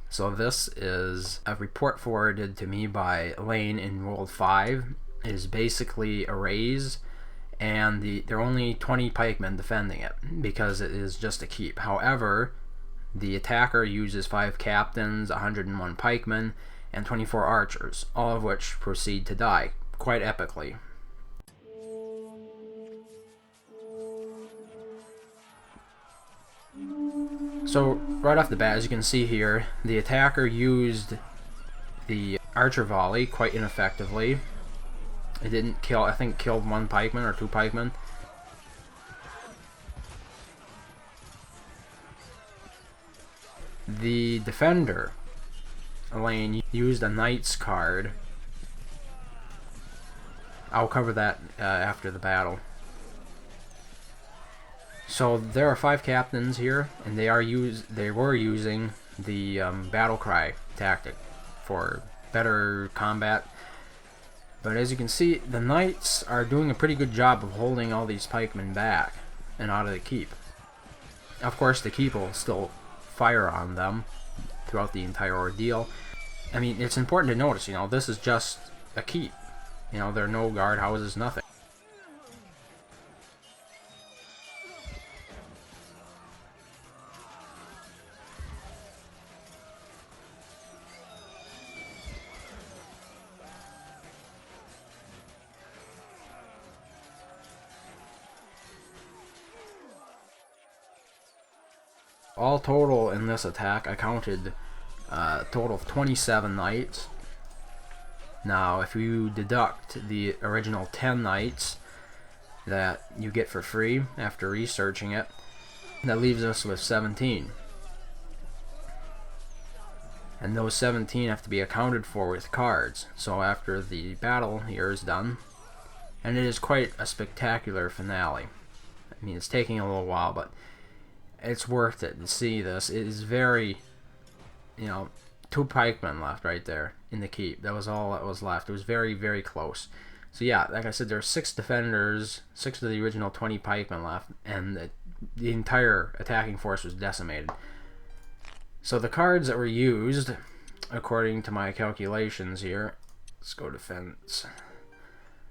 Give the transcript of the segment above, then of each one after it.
So this is a report forwarded to me by Lane in World 5. It is basically a raze, and there are only 20 pikemen defending it because it is just a keep. However, the attacker uses 5 captains, 101 pikemen, and 24 archers, all of which proceed to die quite epically. So right off the bat, as you can see here, the attacker used the archer volley quite ineffectively. It didn't kill, I think killed 1 pikeman or 2 pikemen. The defender, Elaine, used a knight's card. I'll cover that after the battle. So there are 5 captains here, and they were using the battle cry tactic for better combat. But as you can see, the knights are doing a pretty good job of holding all these pikemen back and out of the keep. Of course, the keep will still fire on them throughout the entire ordeal. I mean, it's important to notice, this is just a keep. There are no guard houses, nothing. All total in this attack, I counted a total of 27 knights. Now, if you deduct the original 10 knights that you get for free after researching it, that leaves us with 17. And those 17 have to be accounted for with cards. So after the battle here is done, and it is quite a spectacular finale. I mean, it's taking a little while, but it's worth it to see this. It is very, 2 pikemen left right there in the keep. That was all that was left. It was very, very close. So yeah, like I said, there are 6 defenders, 6 of the original 20 pikemen left, and the entire attacking force was decimated. So the cards that were used, according to my calculations here, let's go defense.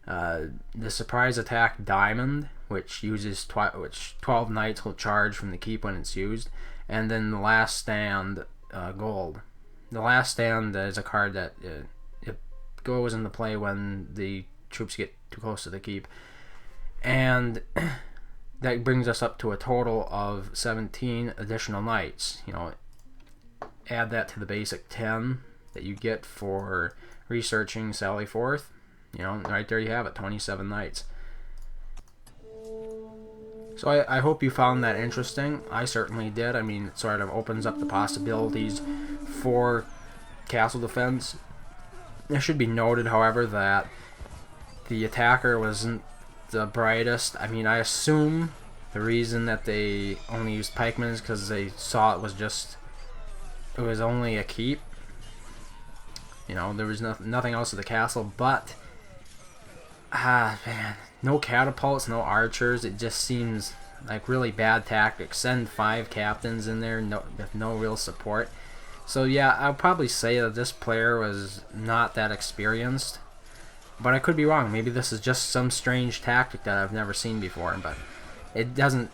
The surprise attack diamond, which uses 12 knights will charge from the keep when it's used, and then the last stand gold. The last stand is a card that it goes into play when the troops get too close to the keep, and that brings us up to a total of 17 additional knights. Add that to the basic 10 that you get for researching Sally Forth. Right there you have it, 27 knights. So I hope you found that interesting. I certainly did. I mean, it sort of opens up the possibilities for castle defense. It should be noted, however, that the attacker wasn't the brightest. I mean, I assume the reason that they only used pikemen is because they saw it was only a keep. There was nothing else at the castle, but man, no catapults, no archers. It just seems like really bad tactics. Send 5 captains in there with no real support. So yeah, I'll probably say that this player was not that experienced, but I could be wrong. Maybe this is just some strange tactic that I've never seen before, but it doesn't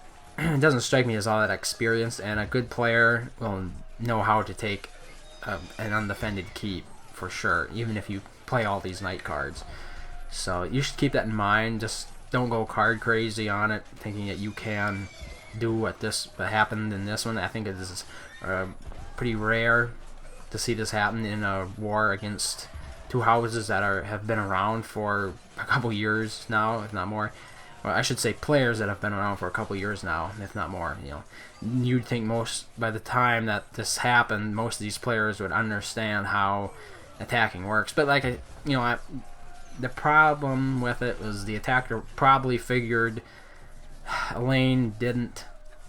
strike me as all that experienced, and a good player will know how to take an undefended keep for sure, even if you play all these knight cards. So you should keep that in mind. Just don't go card crazy on it, thinking that you can do what happened in this one. I think it is pretty rare to see this happen in a war against 2 houses that have been around for a couple years now, if not more. Well, I should say players that have been around for a couple years now, if not more. You'd think by the time that this happened, most of these players would understand how attacking works. But the problem with it was the attacker probably figured Elaine didn't,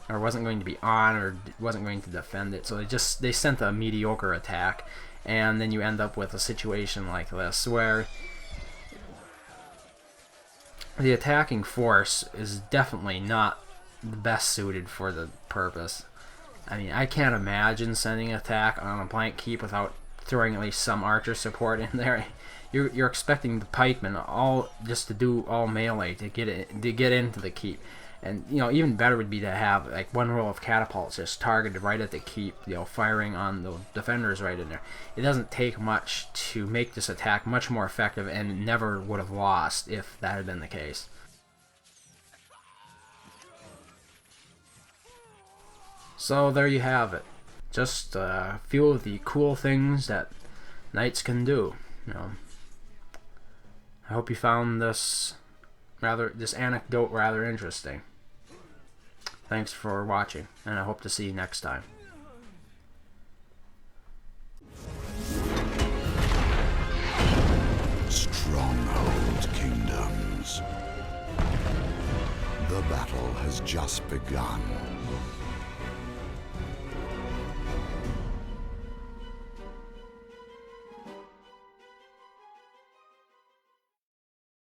or wasn't going to be on, or wasn't going to defend it, so they sent a mediocre attack, and then you end up with a situation like this where the attacking force is definitely not the best suited for the purpose. I mean, I can't imagine sending an attack on a blank keep without throwing at least some archer support in there. You're expecting the pikemen all just to do all melee to get into the keep, and you know, even better would be to have like one row of catapults just targeted right at the keep, you know, firing on the defenders right in there. It doesn't take much to make this attack much more effective, and it never would have lost if that had been the case. So there you have it. Just a few of the cool things that knights can do. You know, I hope you found this anecdote rather interesting. Thanks for watching, and I hope to see you next time. Stronghold Kingdoms. The battle has just begun.